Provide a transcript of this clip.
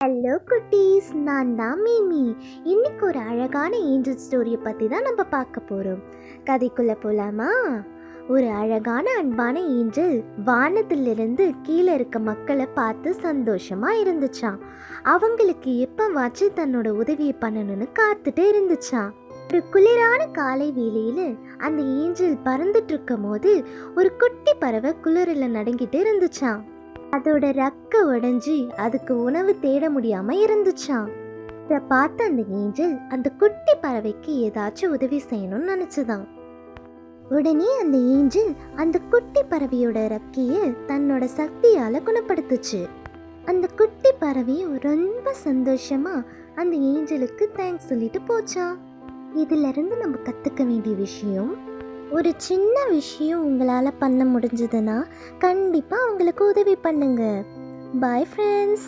Hello குட்டீஸ், நான் தான் மீமி. இன்னைக்கு ஒரு அழகான ஏஞ்சல் ஸ்டோரியை பற்றி தான் நம்ம பார்க்க போகிறோம். கதைக்குள்ளே போகலாமா? ஒரு அழகான அன்பான ஏஞ்சல் வானத்திலிருந்து கீழே இருக்க மக்களை பார்த்து சந்தோஷமாக இருந்துச்சான். அவங்களுக்கு எப்போவாச்சு தன்னோட உதவியை பண்ணணும்னு காத்துட்டு இருந்துச்சான். ஒரு குளிரான காலை வேளையில் அந்த ஏஞ்சல் பறந்துட்டு இருக்கும் போது ஒரு குட்டி பறவை குளிரில் நடுங்கிட்டு இருந்துச்சான். அதோட ரெக்க உடைஞ்சி அதுக்கு உணவு தேட முடியாம இருந்துச்சான். இதை பார்த்த அந்த ஏஞ்சல் அந்த குட்டி பறவைக்கு ஏதாச்சும் உதவி செய்யணும்னு நினைச்சுதான். உடனே அந்த ஏஞ்சல் அந்த குட்டி பறவையோட ரெக்கைய தன்னோட சக்தியால குணப்படுத்துச்சு. அந்த குட்டி பறவையும் ரொம்ப சந்தோஷமா அந்த ஏஞ்சலுக்கு தேங்க்ஸ் சொல்லிட்டு போச்சான். இதுல இருந்து நம்ம கத்துக்க வேண்டிய விஷயம், ஒரு சின்ன விஷயம் உங்களால் பண்ண முடிஞ்சதுன்னா கண்டிப்பாக அவங்களுக்கு உதவி பண்ணுங்க. Bye friends.